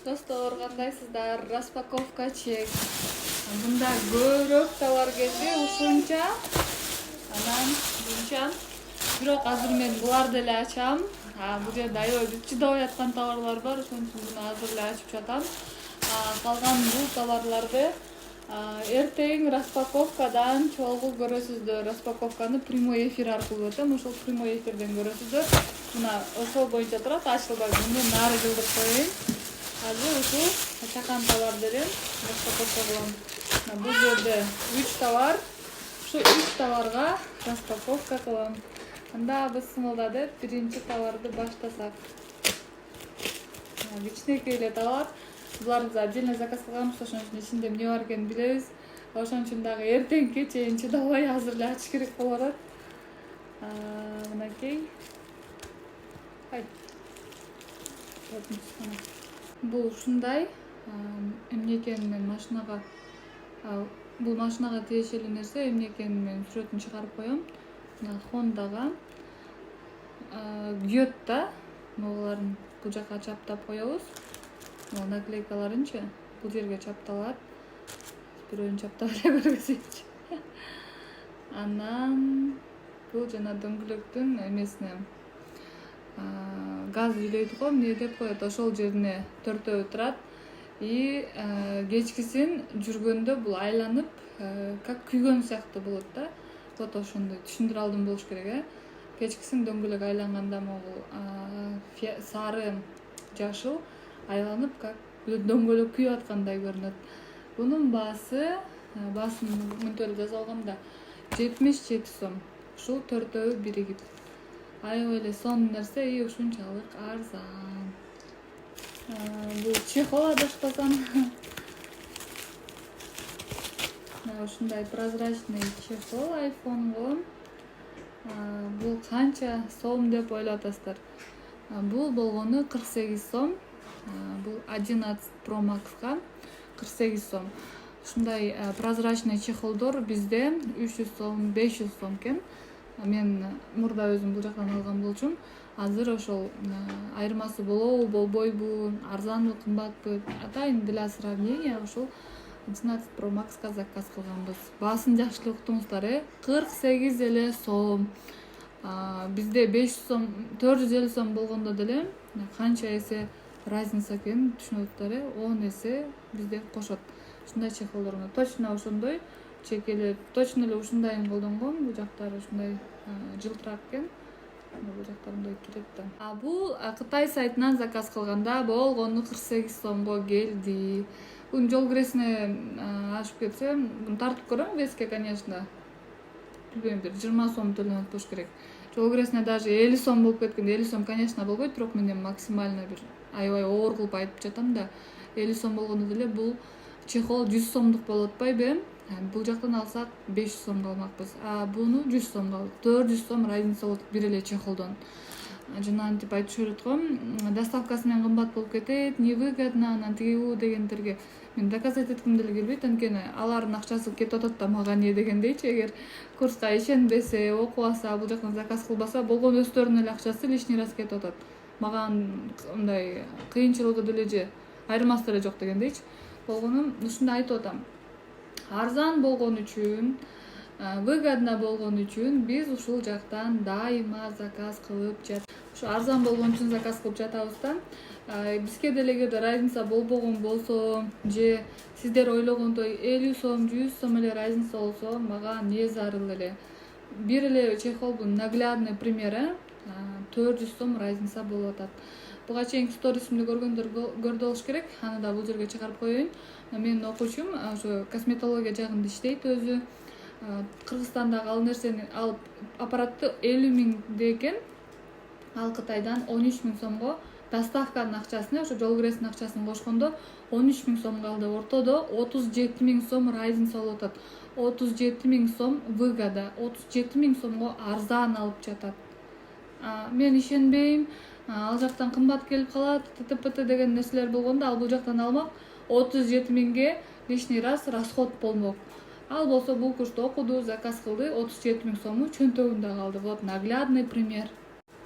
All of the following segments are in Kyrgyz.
Достор, кандайсыздар? Распаковка чек. Мында көбүрөөк товар келди, ушунча. Анан мынча. Бирок азыр мен буларды эле ачам. Бул жерде аябай чыдабай аткан товарлар бар, ошон үчүн муну азыр эле ачып жатам. Калган бул товарларды эртең распаковкадан чогуу көрөсүздөр. Распаковканы прямой эфир аркылуу өтөм. Ошол прямой эфирден көрөсүздөр. Мына ошол боюнча турат, ачылбай муну нары жылдырып коеюн. Азыр ушул чакан товарды эле распаковка кылам. Бул жерде 3 товар. Ушу 3 товарга распаковка кылам. Анда бысмылда деп биринчи товарды баштасак. Кичинекей эле товар. Буларды отдельно заказ кылганбыз, ошон үчүн ичинде эмне бар экенин билебиз. Ошон үчүн дагы эртеңки чейин чыдабай азыр эле ачыш керек болуп атат. Мынакей. Бул ушундай эмне экенин мен машинага бул машинага тиешелүү нерсе, эмне экенин мен сүрөтүн чыгарып коём. Мына Хондага күйөт да. Могуларын бул жака чаптап коебуз. Могу наклейкаларынчы бул жерге чапталат. Бирөөнү чаптап эле көргөзөйчү. Анан бул жана дөңгөлөктүн эмесине газ үйлөйт го, эмне деп коет, ошол жерине төртөө турат. И кечкисин жүргөндө бул айланып, как күйгөн сыяктуу болот да. Вот ошондой түшүндүрө алдым болуш керек, Кечкисин дөңгөлөк айланганда могу сары, жашыл айланып, как дөңгөлөк күйүп аткандай көрүнөт. Бунун баасын мынтип жазып алгам да, 77 сом. Ушул төртөө биригип. Аябай эле сонун нерсе, и ушунчалык арзан. Бул чехол адашпасам. Ушундай прозрачный чехол айфонго. Бул канча сом деп ойлоп атасыздар. Бул болгону 48 сом. Бул 11 Pro Max'ка 48 сом. Ушундай прозрачный чехолдор бизде 300 сом, 500 сом экен. Мен мурда өзүм бул жактан алган болчумун. Азыр ошол айырмасы болобу, болбойбу, арзанбы, кымбатпы, атайын для сравнения ошол 11 Pro Max'ка заказ кылганбыз. Баасын жакшы эле уктуңуздар, 48 эле сом. Бизде 500 сом, 450 сом болгондо деле канча эсе разница экенин түшүнөтсүздөр, 10 эсе бизде кошот. Ушундай чехолдорго точно ошондой чекелеп, точно эле ушундайын колдонгон. Бул жактары ушундай жылтыраак экен. Бул жактарындай кирет да. Бул Кытай сайтынан заказ кылганда болгону 48 сомго келди. Бунун жол киресине ашып кетсе, буну тартып көрөм веске, конечно. Билбейм, бир 20 сом төлөнөт болуш керек. Жол киресине даже 50 сом болуп кеткенде, 50 сом, конечно, болбойт, бирок мен максимально бир аябай оор кылып айтып жатам да. 50 сом болгондо деле бул чехол 100 сомдук болуп атпайбы? Бул жактан алсак 500 сомго алмакпыз. Буну 100 сомго алдык. 400 сом разница болот бир эле чехолдон. Жана антип айтып жүрөт го, доставкасы менен кымбат болуп кетет, невыгодно, анан тигүү дегендерге мен доказать этким деле келбейт, анткени алардын акчасы кетип атат да, мага не дегендейчи, эгер курска ишенбесе, окубаса, бул жактан заказ кылбаса, болгон өздөрүнүн эле акчасы лишний раз кетип атат. Мага мындай кыйынчылыгы деле же айырмасы деле жок дегендейчи. Болгону ушундай айтып атам. Арзан болгон үчүн, выгодно болгон үчүн биз ушул жактан дайыма заказ кылып жатабыз. Ушу арзан болгон үчүн заказ кылып жатабыз да. Бизге деле эгерде разница болбогон болсо, же сиздер ойлогондой 50 сом, 100 сом эле разница болсо, мага не зарыл эле. Бир эле чехол, бул наглядный пример, 400 сом разница болуп атат. Буга чейинки сторисимди көргөндөр көрдү болуш керек. Аны да бул жерге чыгарып коеюн. Менин окуучум ошо косметология жагында иштейт өзү. Кыргызстандагы ал нерсени алып, аппаратты 50 миңде экен. Ал Кытайдан 13 миң сомго доставканын акчасын, ошо жол киресинин акчасын кошкондо 13 миң сомго алды. Ортодо 37 миң сом разница болуп атат. 37 миң сом выгода, 37 миң сомго арзан алып жатат. Мен ишенбейм. Ал жактан кымбат келип калат, ТТПТ деген нерселер болгондо, ал бул жактан алмак 37 миңге лишний раз расход болмок. Ал болсо бул курсту окуду, заказ кылды, 37 миң сому чөнтөгүндө калды. Вот наглядный пример.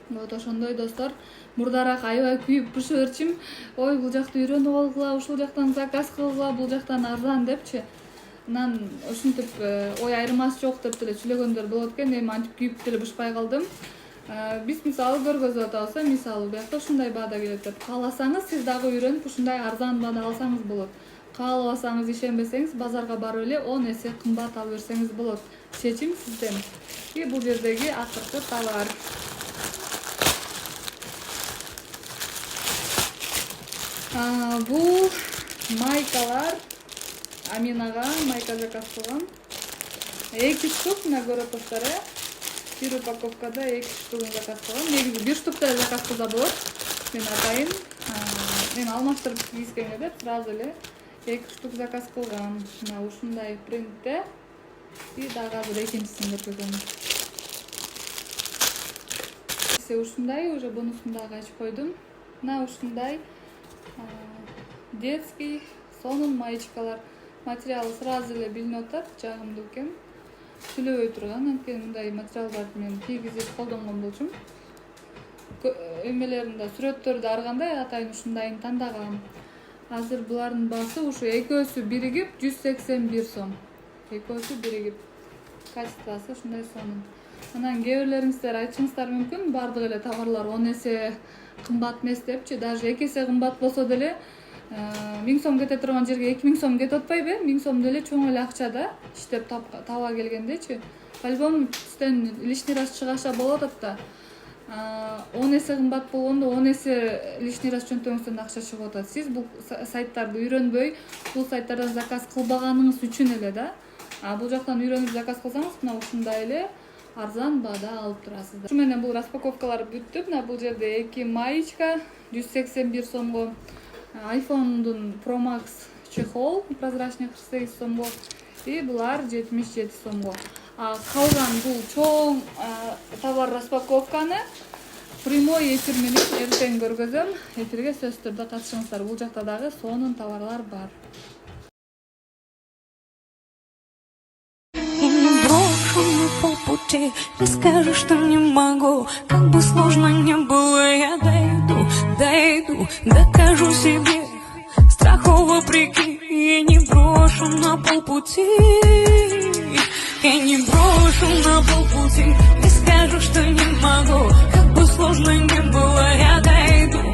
Вот ошондой достор. Мурдараак аябай күйүп пышырчым. Ой, бул жакты үйрөнүп алгыла, ушул жактан заказ кылгыла, бул жактан арзан депчи. Анан ушинтип ой айырмасы жок деп деле сүйлөгөндөр болот экен. Эми антип күйүп деле бышпай калдым. Биз мисалы көргөзүп атабыз, мисалы биякта ушундай баада келет деп. Кааласаңыз сиз дагы үйрөнүп ушундай арзан баада алсаңыз болот. Каалабасаңыз, ишенбесеңиз базарга барып эле 10 эсе кымбат алып берсеңиз болот. Чечим сизден. И бул жердеги акыркы товар. Бул майкалар. Аминага майка заказ кылгам. 2 штук мына көрүп атасыздар. Бир упаковкада 2 штугун заказ кылгам. Негизи 1 штук да заказ кылса болот. Мен атайын. Мен алмаштырып кийискенге деп сразу эле 2 штук заказ кылгам. Мына ушундай принтте. И дагы азыр экинчисин көрсөтөм. Ушундай уже бонусун дагы ачып койдум. Мына ушундай детский сонун маечкалар. Материалы сразу эле билинип атат, жагымдуу экен. Сүйлөбөй турган, анткени мындай материалдарды мен кийгизип колдонгон болчумун. Эмелеринде сүрөттөрдү ар кандай атайын ушундайын тандагам. Азыр булардын баасы ушу экөөсү биригип 181 сом. Экөөсү биригип. Качествосы ушундай сонун. Анан кээ бирлериңиздер айтышыңыздар мүмкүн, бардык эле товарлар 10 эсе кымбат эмес депчи, даже 2 эсе кымбат болсо деле 1000 сом кете турган жерге 2000 сом кетип атпайбы? 1000 сом деле чоң эле акча да, иштеп таба келгендечи. По-любому түстөн лишний раз чыгаша болот да. 10 эсе кымбат болгондо 10 эсе лишний раз чөнтөгүңүздөн акча чыгып атат. Сиз бул сайттарды үйрөнбөй, бул сайттардан заказ кылбаганыңыз үчүн эле да. Бул жактан үйрөнүп заказ кылсаңыз, мына ушундай эле арзан баада алып турасыздар. Ушу менен бул распаковкалар бүттү. Мына бул жерде 2 маечка 181 сомго, iPhone'дун Pro Max чехол прозрачный 48 сомго и булар 77 сомго. Калган бул чоң товар распаковканы прямой эфир менен эртең көргөзөм. Эфирге сөзсүз түрдө катышыңыздар. Бул жакта дагы сонун товарлар бар. Полпути, не скажу, что не могу. Как бы сложно не было, я дойду, докажу себе. Страху вопреки, я не брошу на полпути. Я не брошу на полпути, не скажу, что не могу. Как бы сложно не было, я дойду,